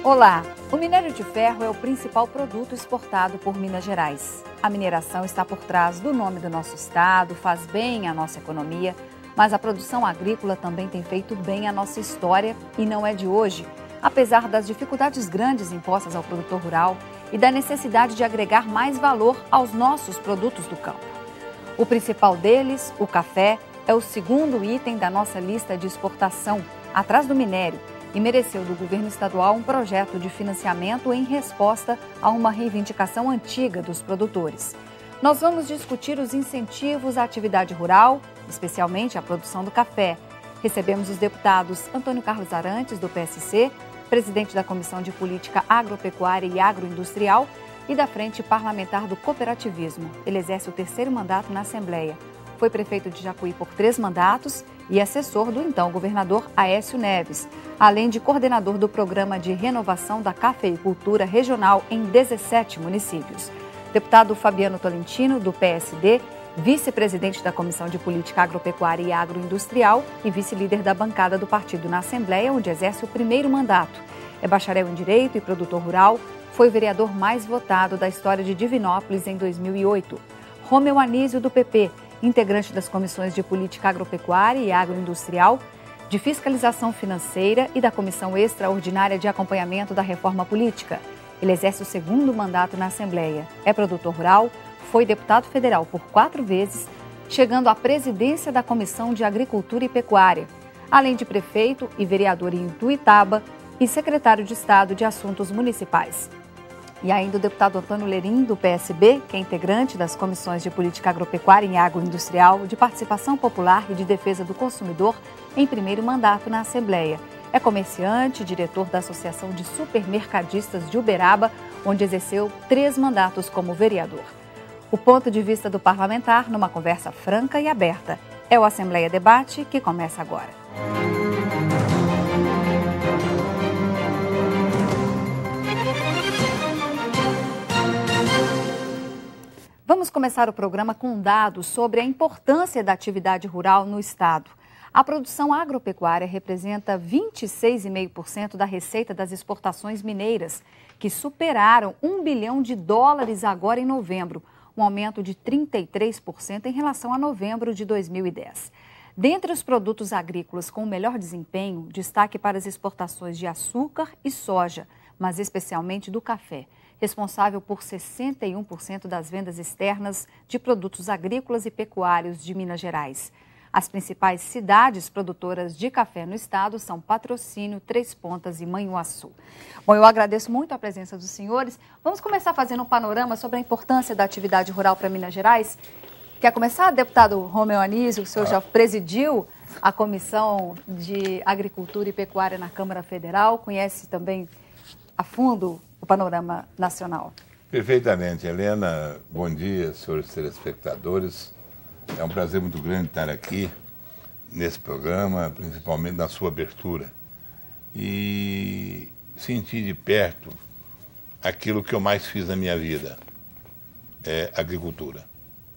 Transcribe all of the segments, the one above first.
Olá! O minério de ferro é o principal produto exportado por Minas Gerais. A mineração está por trás do nome do nosso estado, faz bem à nossa economia, mas a produção agrícola também tem feito bem à nossa história e não é de hoje, apesar das dificuldades grandes impostas ao produtor rural e da necessidade de agregar mais valor aos nossos produtos do campo. O principal deles, o café, é o segundo item da nossa lista de exportação, atrás do minério, e mereceu do governo estadual um projeto de financiamento em resposta a uma reivindicação antiga dos produtores. Nós vamos discutir os incentivos à atividade rural, especialmente à produção do café. Recebemos os deputados Antônio Carlos Arantes, do PSC, presidente da Comissão de Política Agropecuária e Agroindustrial e da Frente Parlamentar do Cooperativismo. Ele exerce o terceiro mandato na Assembleia. Foi prefeito de Jacuí por 3 mandatos e assessor do então governador Aécio Neves, além de coordenador do Programa de Renovação da Cafeicultura Regional em 17 municípios. Deputado Fabiano Tolentino, do PSD, vice-presidente da Comissão de Política Agropecuária e Agroindustrial e vice-líder da bancada do partido na Assembleia, onde exerce o primeiro mandato. É bacharel em Direito e produtor rural, foi o vereador mais votado da história de Divinópolis em 2008. Romeu Anísio, do PP, integrante das comissões de Política Agropecuária e Agroindustrial, de Fiscalização Financeira e da Comissão Extraordinária de Acompanhamento da Reforma Política. Ele exerce o segundo mandato na Assembleia. É produtor rural, foi deputado federal por 4 vezes, chegando à presidência da Comissão de Agricultura e Pecuária, além de prefeito e vereador em Ituiutaba e secretário de Estado de Assuntos Municipais. E ainda o deputado Antônio Lerim, do PSB, que é integrante das comissões de Política Agropecuária e Agroindustrial, de Participação Popular e de Defesa do Consumidor, em primeiro mandato na Assembleia. É comerciante e diretor da Associação de Supermercadistas de Uberaba, onde exerceu 3 mandatos como vereador. O ponto de vista do parlamentar numa conversa franca e aberta. É o Assembleia Debate que começa agora. Vamos começar o programa com dados sobre a importância da atividade rural no estado. A produção agropecuária representa 26,5% da receita das exportações mineiras, que superaram US$ 1 bilhão agora em novembro, um aumento de 33% em relação a novembro de 2010. Dentre os produtos agrícolas com o melhor desempenho, destaque para as exportações de açúcar e soja, mas especialmente do café, responsável por 61% das vendas externas de produtos agrícolas e pecuários de Minas Gerais. As principais cidades produtoras de café no estado são Patrocínio, Três Pontas e Manhuaçu. Bom, eu agradeço muito a presença dos senhores. Vamos começar fazendo um panorama sobre a importância da atividade rural para Minas Gerais. Quer começar, deputado Romeu Anísio? O senhor já presidiu a Comissão de Agricultura e Pecuária na Câmara Federal, conhece também a fundo o panorama nacional. Perfeitamente, Helena. Bom dia, senhores telespectadores. É um prazer muito grande estar aqui nesse programa, principalmente na sua abertura. E sentir de perto aquilo que eu mais fiz na minha vida, é agricultura.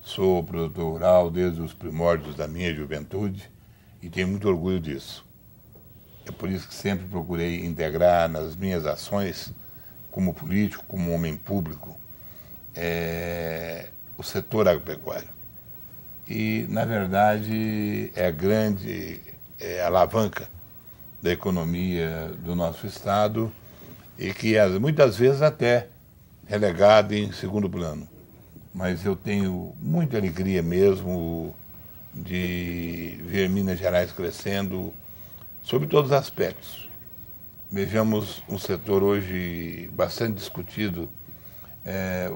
Sou produtor rural desde os primórdios da minha juventude e tenho muito orgulho disso. É por isso que sempre procurei integrar nas minhas ações, como político, como homem público, o setor agropecuário. E, na verdade, é a grande alavanca da economia do nosso estado e que muitas vezes até relegado em segundo plano. Mas eu tenho muita alegria mesmo de ver Minas Gerais crescendo sobre todos os aspectos. Vejamos um setor hoje bastante discutido,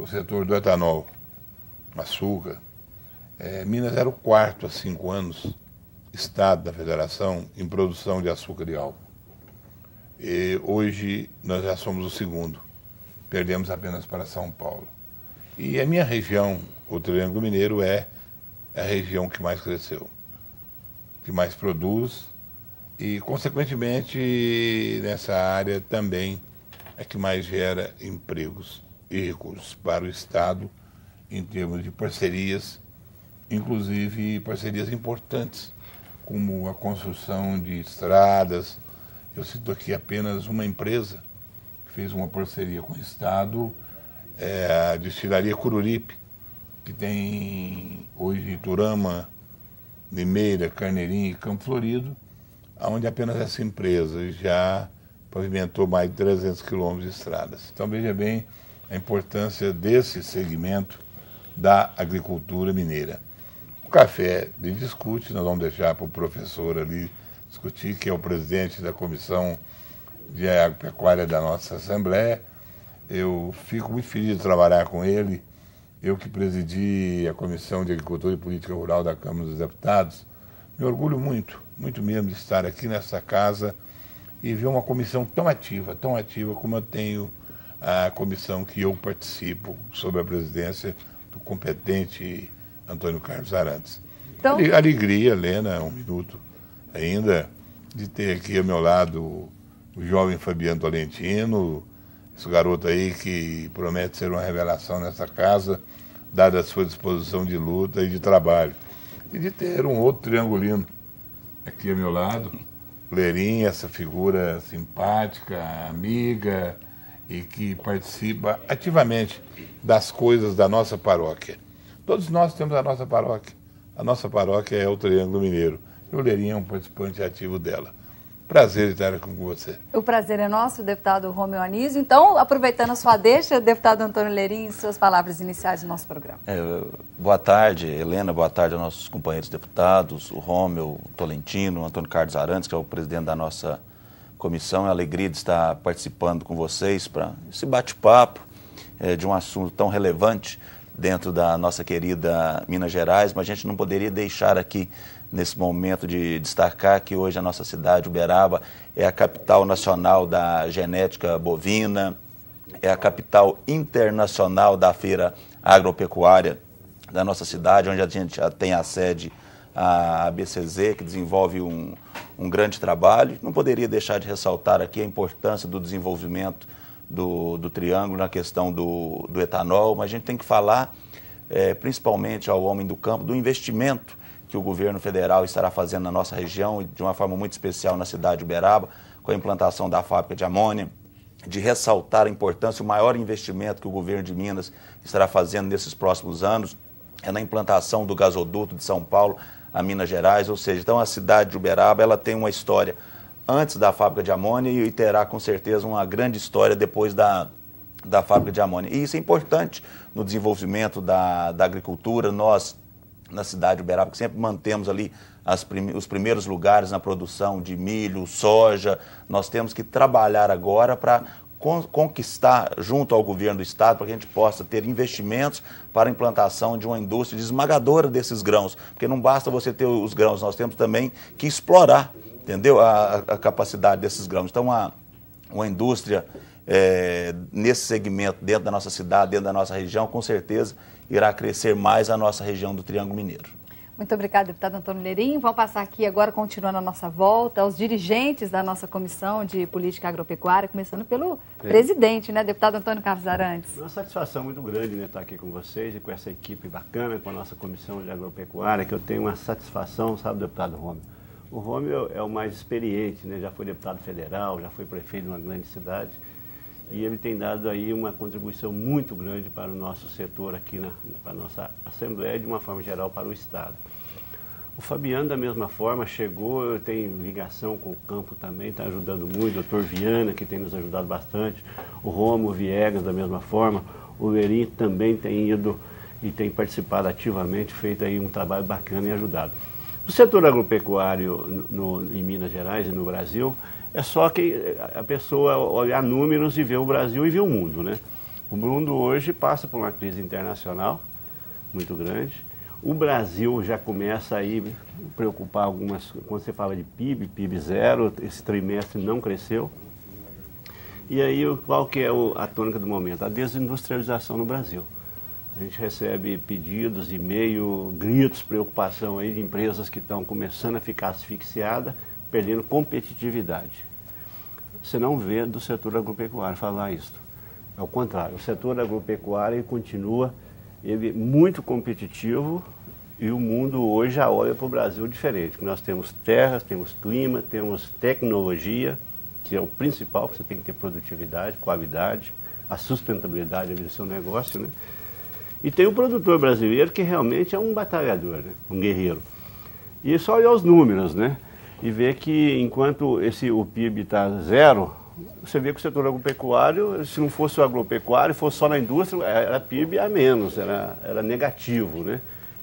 o setor do etanol, açúcar. Minas era o 4º há 5 anos estado da federação em produção de açúcar e álcool. E hoje nós já somos o 2º, perdemos apenas para São Paulo. E a minha região, o Triângulo Mineiro, é a região que mais cresceu, que mais produz e, consequentemente, nessa área também é que mais gera empregos e recursos para o estado em termos de parcerias, inclusive parcerias importantes, como a construção de estradas. Eu cito aqui apenas uma empresa fez uma parceria com o Estado, a destilaria Coruripe, que tem hoje Iturama, Limeira, Carneirinho e Campo Florido, onde apenas essa empresa já pavimentou mais de 300 quilômetros de estradas. Então veja bem a importância desse segmento da agricultura mineira. O café de discute, nós vamos deixar para o professor ali discutir, que é o presidente da Comissão de Agropecuária da nossa Assembleia. Eu fico muito feliz de trabalhar com ele. Eu que presidi a Comissão de Agricultura e Política Rural da Câmara dos Deputados, me orgulho muito mesmo de estar aqui nessa casa e ver uma comissão tão ativa como eu tenho a comissão que eu participo, sob a presidência do competente Antônio Carlos Arantes. Então... Alegria, Helena, um minuto ainda, de ter aqui ao meu lado o jovem Fabiano Tolentino, esse garoto aí que promete ser uma revelação nessa casa, dada a sua disposição de luta e de trabalho. E de ter um outro triangulino aqui ao meu lado, Leirinho, essa figura simpática, amiga e que participa ativamente das coisas da nossa paróquia. Todos nós temos a nossa paróquia. A nossa paróquia é o Triângulo Mineiro. E o Leirinho é um participante ativo dela. Prazer em estar aqui com você. O prazer é nosso, deputado Romeu Anísio. Então, aproveitando a sua deixa, deputado Antônio Leirinho, suas palavras iniciais do nosso programa. Boa tarde, Helena, boa tarde aos nossos companheiros deputados, o Romeu, o Tolentino, o Antônio Carlos Arantes, que é o presidente da nossa comissão. É uma alegria de estar participando com vocês para esse bate-papo de um assunto tão relevante dentro da nossa querida Minas Gerais, mas a gente não poderia deixar aqui, nesse momento, de destacar que hoje a nossa cidade, Uberaba, é a capital nacional da genética bovina, é a capital internacional da feira agropecuária da nossa cidade, onde a gente já tem a sede, a ABCZ, que desenvolve um grande trabalho. Não poderia deixar de ressaltar aqui a importância do desenvolvimento do Triângulo na questão do etanol, mas a gente tem que falar, principalmente ao homem do campo, do investimento que o governo federal estará fazendo na nossa região, e de uma forma muito especial na cidade de Uberaba, com a implantação da fábrica de amônia, de ressaltar a importância, o maior investimento que o governo de Minas estará fazendo nesses próximos anos é na implantação do gasoduto de São Paulo a Minas Gerais, ou seja, então a cidade de Uberaba ela tem uma história antes da fábrica de amônia e terá com certeza uma grande história depois da fábrica de amônia. E isso é importante no desenvolvimento da agricultura. Nós, na cidade de Uberaba, que sempre mantemos ali os primeiros lugares na produção de milho, soja, nós temos que trabalhar agora para conquistar junto ao governo do estado, para que a gente possa ter investimentos para a implantação de uma indústria esmagadora desses grãos, porque não basta você ter os grãos, nós temos também que explorar, entendeu, a capacidade desses grãos. Então, uma indústria nesse segmento, dentro da nossa cidade, dentro da nossa região, com certeza irá crescer mais a nossa região do Triângulo Mineiro. Muito obrigada, deputado Antônio Leirinho. Vamos passar aqui agora, continuando a nossa volta, aos dirigentes da nossa Comissão de Política Agropecuária, começando pelo presidente, né, deputado Antônio Carlos Arantes. Uma satisfação muito grande, né, estar aqui com vocês e com essa equipe bacana, com a nossa Comissão de Agropecuária, que eu tenho uma satisfação, sabe, deputado Romeu? O Romeu é o mais experiente, né, já foi deputado federal, já foi prefeito de uma grande cidade, e ele tem dado aí uma contribuição muito grande para o nosso setor aqui, para a nossa Assembleia, de uma forma geral para o Estado. O Fabiano, da mesma forma, chegou, eu tenho ligação com o campo também, está ajudando muito, o doutor Viana, que tem nos ajudado bastante, o Romo Viegas, da mesma forma, o Leirinho também tem ido e tem participado ativamente, feito aí um trabalho bacana e ajudado. O setor agropecuário em Minas Gerais e no Brasil, é só que a pessoa olhar números e ver o Brasil e ver o mundo, né? O mundo hoje passa por uma crise internacional muito grande. O Brasil já começa aí a preocupar algumas... Quando você fala de PIB zero, esse trimestre não cresceu. E aí, qual que é a tônica do momento? A desindustrialização no Brasil. A gente recebe pedidos, e-mail, gritos, preocupação aí de empresas que estão começando a ficar asfixiadas, perdendo competitividade. Você não vê do setor agropecuário falar isso. Ao contrário, o setor agropecuário continua muito competitivo e o mundo hoje já olha para o Brasil diferente. Nós temos terras, temos clima, temos tecnologia que é o principal, você tem que ter produtividade, qualidade, a sustentabilidade do seu negócio, né? E tem o produtor brasileiro que realmente é um batalhador, né? Um guerreiro. E é só olhar os números, né? E ver que enquanto o PIB está zero, você vê que o setor agropecuário, se não fosse o agropecuário, fosse só na indústria, era PIB a menos, era negativo, né?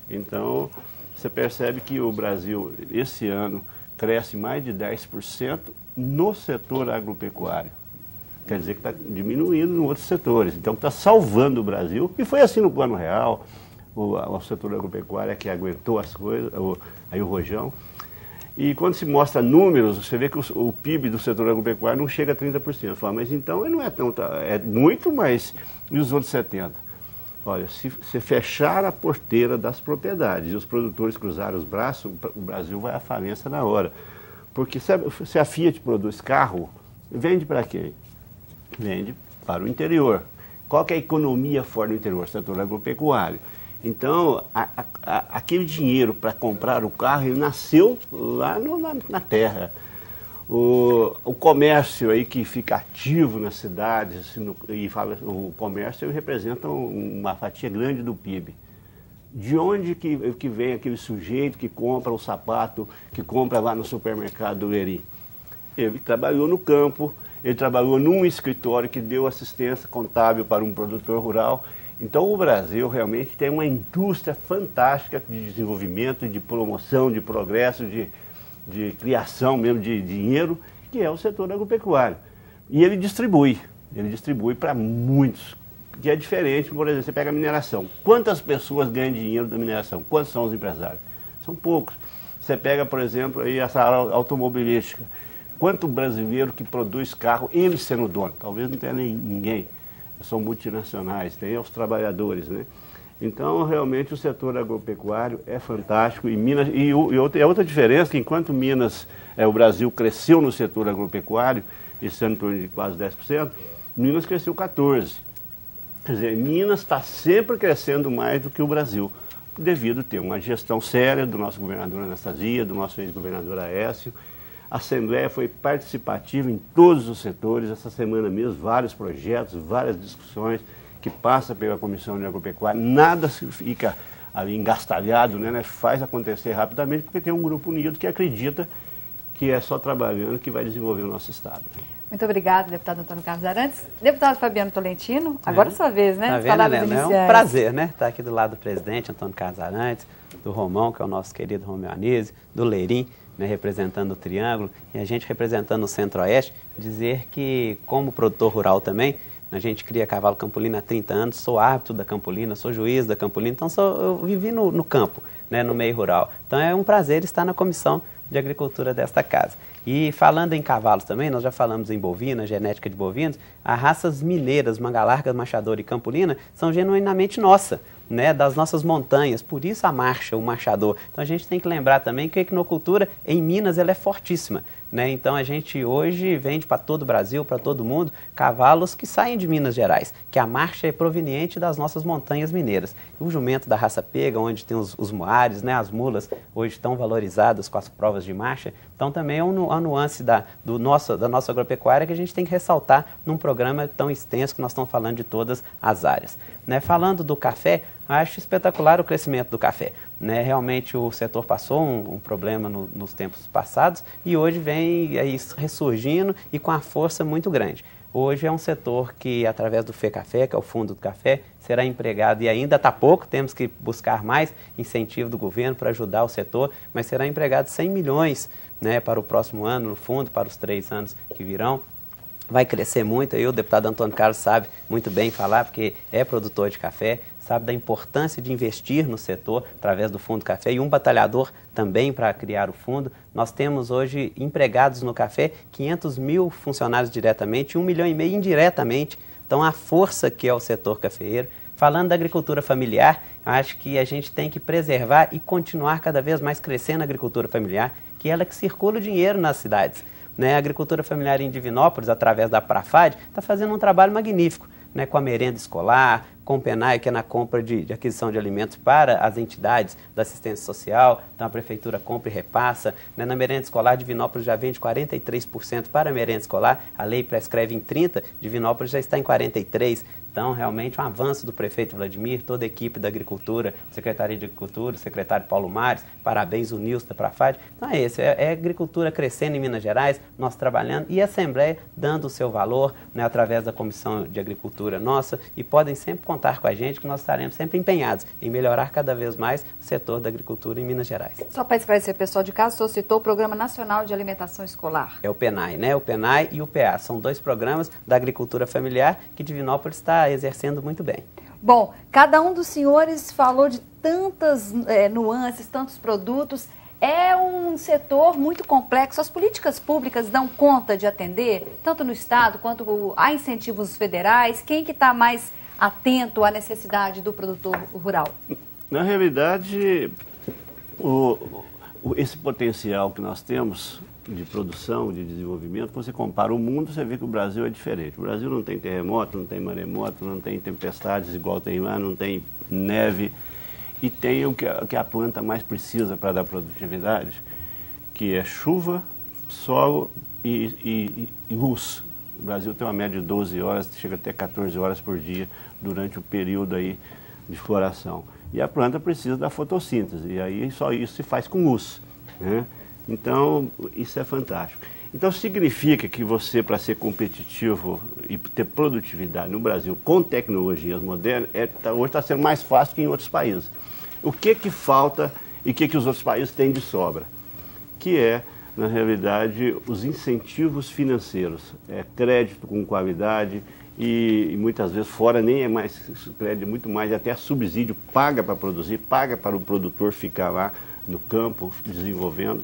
Então, você percebe que o Brasil, esse ano, cresce mais de 10% no setor agropecuário. Quer dizer que está diminuindo em outros setores. Então, está salvando o Brasil. E foi assim no Plano Real. O setor agropecuário é que aguentou as coisas, aí o rojão. E quando se mostra números, você vê que o PIB do setor agropecuário não chega a 30%. Fala, mas então ele não é tão... É muito, mas... E os outros 70%? Olha, se fechar a porteira das propriedades e os produtores cruzarem os braços, o Brasil vai à falência na hora. Porque se a Fiat produz carro, vende para quem? Vende para o interior. Qual que é a economia fora do interior? O setor agropecuário. Então, aquele dinheiro para comprar o carro, ele nasceu lá na terra. O comércio aí que fica ativo nas cidades, o comércio representa uma fatia grande do PIB. De onde que vem aquele sujeito que compra o sapato, que compra lá no supermercado do Eri? Ele trabalhou no campo, ele trabalhou num escritório que deu assistência contábil para um produtor rural. Então o Brasil realmente tem uma indústria fantástica de desenvolvimento, de promoção, de progresso, de criação mesmo de dinheiro, que é o setor agropecuário. E ele distribui para muitos, que é diferente, por exemplo, você pega a mineração. Quantas pessoas ganham dinheiro da mineração? Quantos são os empresários? São poucos. Você pega, por exemplo, aí essa área automobilística. Quanto brasileiro que produz carro, ele sendo dono? Talvez não tenha ninguém. São multinacionais, tem os trabalhadores, né? Então, realmente, o setor agropecuário é fantástico. E outra diferença, que enquanto o Brasil cresceu no setor agropecuário, esse ano em torno de quase 10%, Minas cresceu 14%. Quer dizer, Minas está sempre crescendo mais do que o Brasil, devido a ter uma gestão séria do nosso governador Anastasia, do nosso ex-governador Aécio. A Assembleia foi participativa em todos os setores. Essa semana mesmo, vários projetos, várias discussões que passam pela Comissão de Agropecuária. Nada fica ali engastalhado, né? Faz acontecer rapidamente, porque tem um grupo unido que acredita que é só trabalhando que vai desenvolver o nosso Estado. Muito obrigada, deputado Antônio Carlos Arantes. Deputado Fabiano Tolentino, agora é sua vez, né? Tá vendo, Helena? É um prazer, né? Estar aqui do lado do presidente Antônio Carlos Arantes, do Romão, que é o nosso querido Romeu Anísio, do Leirim, né, representando o Triângulo, e a gente representando o Centro-Oeste, dizer que, como produtor rural também, a gente cria cavalo campolino há 30 anos, sou árbitro da campolina, sou juiz da campolina, então eu vivi no campo, né, no meio rural. Então é um prazer estar na Comissão de Agricultura desta casa. E falando em cavalos também, nós já falamos em bovina, genética de bovinos, as raças mineiras, manga larga, machador e campolina, são genuinamente nossa, né, das nossas montanhas, por isso a marcha, o marchador. Então a gente tem que lembrar também que a equinocultura em Minas ela é fortíssima, né? Então a gente hoje vende para todo o Brasil, para todo mundo, cavalos que saem de Minas Gerais, que a marcha é proveniente das nossas montanhas mineiras. O jumento da raça pega, onde tem os moares, né, as mulas hoje estão valorizadas com as provas de marcha. Então também é uma nuance da nossa agropecuária que a gente tem que ressaltar num programa tão extenso que nós estamos falando de todas as áreas. Né? Falando do café, acho espetacular o crescimento do café. Né? Realmente o setor passou um problema nos tempos passados e hoje vem aí ressurgindo e com a força muito grande. Hoje é um setor que, através do FECafé, que é o Fundo do Café, será empregado, e ainda está pouco, temos que buscar mais incentivo do governo para ajudar o setor, mas será empregado 100 milhões, né, para o próximo ano, no fundo, para os 3 anos que virão. Vai crescer muito, aí o deputado Antônio Carlos sabe muito bem falar, porque é produtor de café, sabe da importância de investir no setor através do Fundo Café e um batalhador também para criar o fundo. Nós temos hoje empregados no café 500 mil funcionários diretamente e 1,5 milhão indiretamente. Então a força que é o setor cafeeiro. Falando da agricultura familiar, acho que a gente tem que preservar e continuar cada vez mais crescendo a agricultura familiar, que é ela que circula o dinheiro nas cidades. Né? A agricultura familiar em Divinópolis, através da Prafad, está fazendo um trabalho magnífico. né, com a merenda escolar, com o PENAI, que é na compra de aquisição de alimentos para as entidades da assistência social. Então, a Prefeitura compra e repassa. Né? Na merenda escolar, Divinópolis já vende 43% para a merenda escolar. A lei prescreve em 30%, Divinópolis já está em 43%. Então, realmente, um avanço do prefeito Vladimir, toda a equipe da Agricultura, Secretaria de Agricultura, o secretário Paulo Mares, parabéns, o Nilson da Prafad. Então, é agricultura crescendo em Minas Gerais, nós trabalhando, e a Assembleia dando o seu valor, né, através da Comissão de Agricultura nossa, e podem sempre contar com a gente, que nós estaremos sempre empenhados em melhorar cada vez mais o setor da agricultura em Minas Gerais. Só para esclarecer, pessoal de casa, o senhor citou o Programa Nacional de Alimentação Escolar. É o PENAI, né? O PENAI e o PA. São dois programas da agricultura familiar que Divinópolis está exercendo muito bem. Bom, cada um dos senhores falou de tantas nuances, tantos produtos. É um setor muito complexo. As políticas públicas dão conta de atender, tanto no Estado quanto há incentivos federais. Quem que está mais atento à necessidade do produtor rural? Na realidade, esse potencial que nós temos de produção, de desenvolvimento, quando você compara o mundo, você vê que o Brasil é diferente. O Brasil não tem terremoto, não tem maremoto, não tem tempestades igual tem lá, não tem neve, e tem o que a planta mais precisa para dar produtividade, que é chuva, sol e luz. O Brasil tem uma média de 12 horas, chega até 14 horas por dia durante o período aí de floração. E a planta precisa da fotossíntese, e aí só isso se faz com luz, né? Então, isso é fantástico. Então, significa que você, para ser competitivo e ter produtividade no Brasil com tecnologias modernas, hoje está sendo mais fácil que em outros países. O que falta e o que os outros países têm de sobra? Que é, na realidade, os incentivos financeiros. É crédito com qualidade e muitas vezes fora nem é mais crédito, muito mais, até subsídio, paga para produzir, paga para o produtor ficar lá no campo desenvolvendo.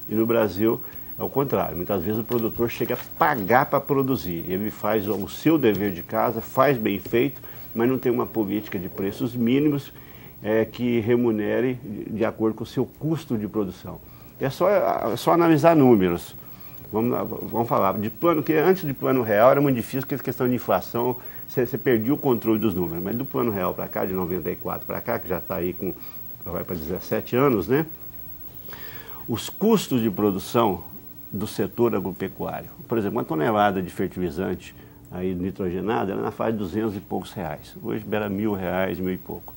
E no Brasil é o contrário. Muitas vezes o produtor chega a pagar para produzir. Ele faz o seu dever de casa, faz bem feito, mas não tem uma política de preços mínimos que remunere de acordo com o seu custo de produção. É só analisar números. Vamos falar de plano, que antes de plano real era muito difícil, porque a questão de inflação, você perdia o controle dos números. Mas do plano real para cá, de 94 para cá, que já está aí vai para 17 anos, né? Os custos de produção do setor agropecuário, por exemplo, uma tonelada de fertilizante aí nitrogenado era na faixa de 200 e poucos reais. Hoje era R$1.000, R$1.000 e pouco.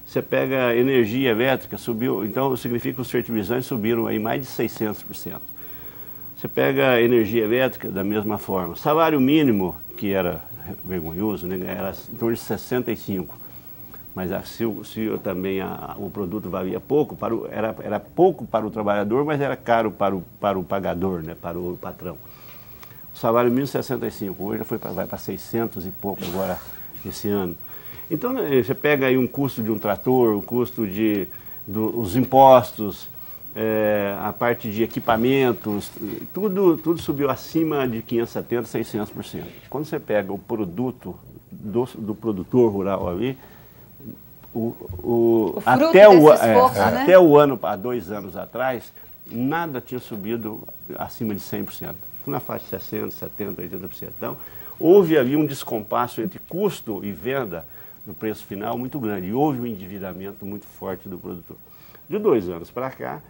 Você pega a energia elétrica, subiu, então significa que os fertilizantes subiram aí mais de 600%. Você pega a energia elétrica da mesma forma. Salário mínimo, que era vergonhoso, né, era em torno de 65. Mas se também o produto valia pouco, era pouco para o trabalhador, mas era caro para o pagador, né, para o patrão. O salário mínimo 65, hoje vai para 600 e pouco agora esse ano. Então, você pega aí um custo de um trator, o custo dos impostos, a parte de equipamentos, tudo subiu acima de 570%, 600%. Quando você pega o produto do produtor rural ali, até o ano, há 2 anos atrás, nada tinha subido acima de 100%. Na faixa de 60%, 70%, 80%. Então, houve ali um descompasso entre custo e venda no preço final muito grande. E houve um endividamento muito forte do produtor. De 2 anos para cá,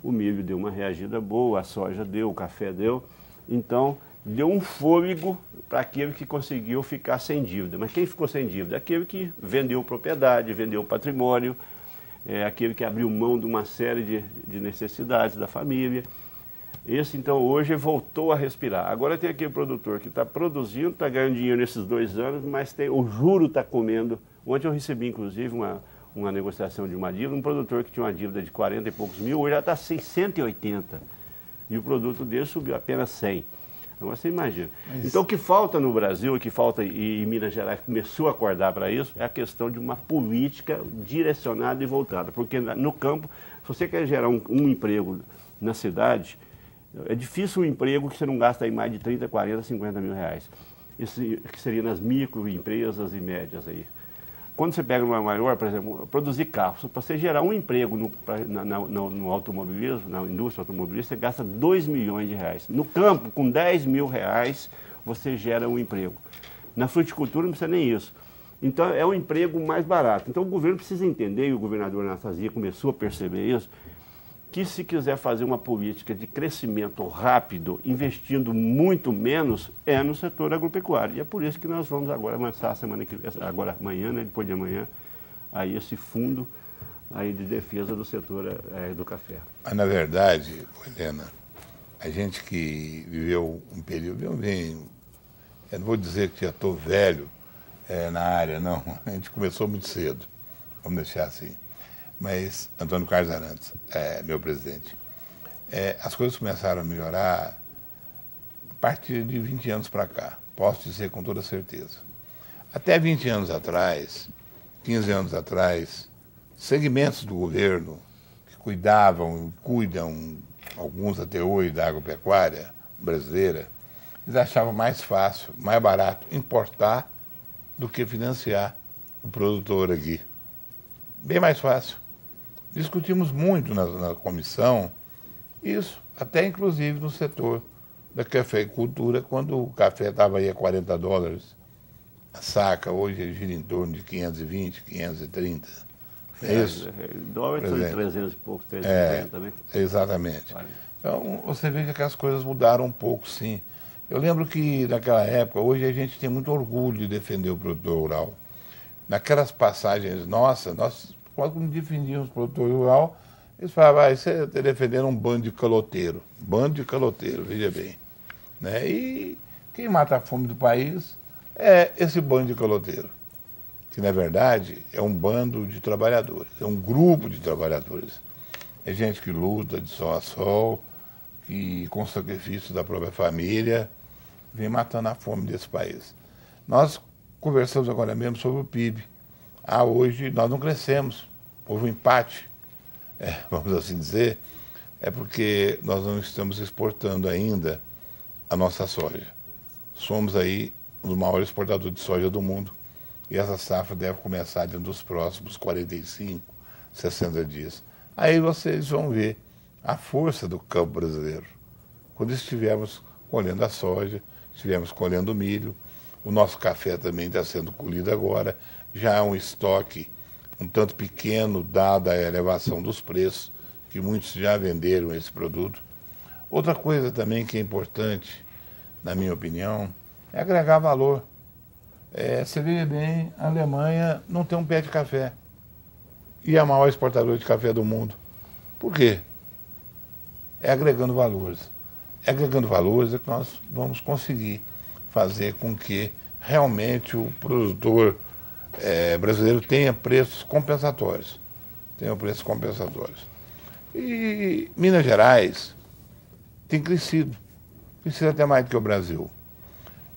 o milho deu uma reagida boa, a soja deu, o café deu. Então, deu um fôlego para aquele que conseguiu ficar sem dívida. Mas quem ficou sem dívida? Aquele que vendeu propriedade, vendeu patrimônio, aquele que abriu mão de uma série de necessidades da família. Esse, então, hoje voltou a respirar. Agora tem aquele produtor que está produzindo, está ganhando dinheiro nesses 2 anos, mas o juro está comendo. Ontem eu recebi, inclusive, uma negociação de uma dívida, um produtor que tinha uma dívida de 40 e poucos mil, hoje já está 680. E o produto dele subiu apenas 100. Agora você imagina. Então o que falta no Brasil, o que falta e Minas Gerais começou a acordar para isso, é a questão de uma política direcionada e voltada. Porque no campo, se você quer gerar um emprego na cidade, é difícil um emprego que você não gasta aí mais de 30, 40, 50 mil reais. Isso que seria nas microempresas e médias aí. Quando você pega uma maior, por exemplo, produzir carros, para você gerar um emprego no automobilismo, na indústria automobilística, você gasta 2 milhões de reais. No campo, com 10 mil reais, você gera um emprego. Na fruticultura não precisa nem isso. Então é um emprego mais barato. Então o governo precisa entender, e o governador Anastasia começou a perceber isso, que se quiser fazer uma política de crescimento rápido, investindo muito menos, é no setor agropecuário. E é por isso que nós vamos agora lançar agora amanhã, né, depois de amanhã, aí esse fundo aí de defesa do setor do café. Mas, na verdade, Helena, a gente que viveu um período, eu não vou dizer que já estou velho na área, não. A gente começou muito cedo, vamos deixar assim. Mas Antônio Carlos Arantes, meu presidente, as coisas começaram a melhorar a partir de 20 anos para cá, posso dizer com toda certeza. Até 20 anos atrás, 15 anos atrás, segmentos do governo que cuidam, alguns até hoje, da agropecuária brasileira, eles achavam mais fácil, mais barato importar do que financiar o produtor aqui. Bem mais fácil. Discutimos muito na comissão isso, até inclusive no setor da cafeicultura, quando o café estava aí a $40 a saca, hoje gira em torno de 520, 530. É isso? Dólar são de 300 e pouco, 350 também. Exatamente. Então, você vê que as coisas mudaram um pouco, sim. Eu lembro que naquela época, hoje a gente tem muito orgulho de defender o produtor rural. Naquelas passagens nossas, nós, quando defendíamos o produtor rural, eles falavam, você está defendendo um bando de caloteiro. Bando de caloteiro, veja bem. Né? E quem mata a fome do país é esse bando de caloteiro, que na verdade é um bando de trabalhadores, é um grupo de trabalhadores. É gente que luta de sol a sol, que com sacrifício da própria família, vem matando a fome desse país. Nós conversamos agora mesmo sobre o PIB. Hoje nós não crescemos, houve um empate, vamos assim dizer, porque nós não estamos exportando ainda a nossa soja. Somos aí um dos maiores exportadores de soja do mundo e essa safra deve começar dentro dos próximos 45, 60 dias. Aí vocês vão ver a força do campo brasileiro. Quando estivermos colhendo a soja, estivermos colhendo o milho, o nosso café também está sendo colhido agora, já é um estoque um tanto pequeno, dada a elevação dos preços, que muitos já venderam esse produto. Outra coisa também que é importante, na minha opinião, é agregar valor. Você vê bem, a Alemanha não tem um pé de café. E é a maior exportadora de café do mundo. Por quê? É agregando valores. É agregando valores é que nós vamos conseguir fazer com que realmente o produtor brasileiro tenha preços compensatórios. E Minas Gerais tem crescido até mais do que o Brasil.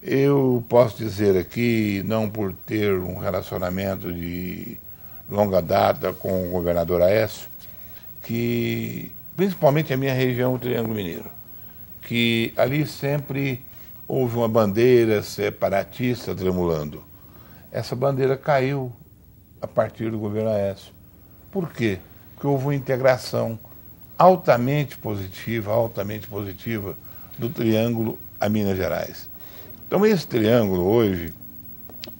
Eu posso dizer aqui, não por ter um relacionamento de longa data com o governador Aécio, que principalmente a minha região, o Triângulo Mineiro, que ali sempre houve uma bandeira separatista tremulando. Essa bandeira caiu a partir do governo Aécio. Por quê? Porque houve uma integração altamente positiva do Triângulo a Minas Gerais. Então esse triângulo hoje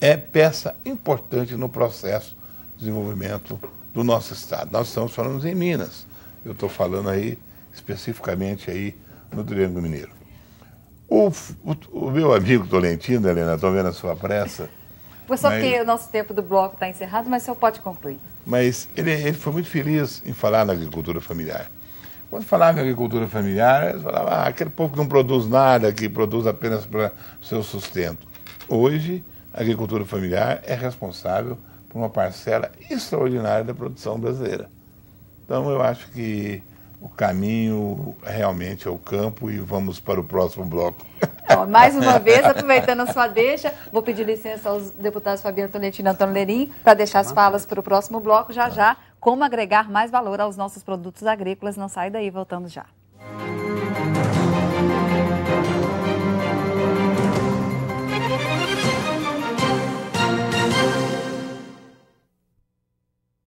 é peça importante no processo de desenvolvimento do nosso estado. Nós estamos falando em Minas. Eu estou falando aí especificamente aí no Triângulo Mineiro. O meu amigo Tolentino, Helena, estou vendo a sua pressa. Foi só porque o nosso tempo do bloco está encerrado, mas o senhor pode concluir. Mas ele foi muito feliz em falar na agricultura familiar. Quando falava em agricultura familiar, eles falavam, aquele povo que não produz nada, que produz apenas para o seu sustento. Hoje, a agricultura familiar é responsável por uma parcela extraordinária da produção brasileira. Então, eu acho que o caminho realmente é o campo e vamos para o próximo bloco. Então, mais uma vez, aproveitando a sua deixa, vou pedir licença aos deputados Fabiano Tolentino e Antônio Lerim para deixar as falas para o próximo bloco já, como agregar mais valor aos nossos produtos agrícolas. Não sai daí, voltamos já.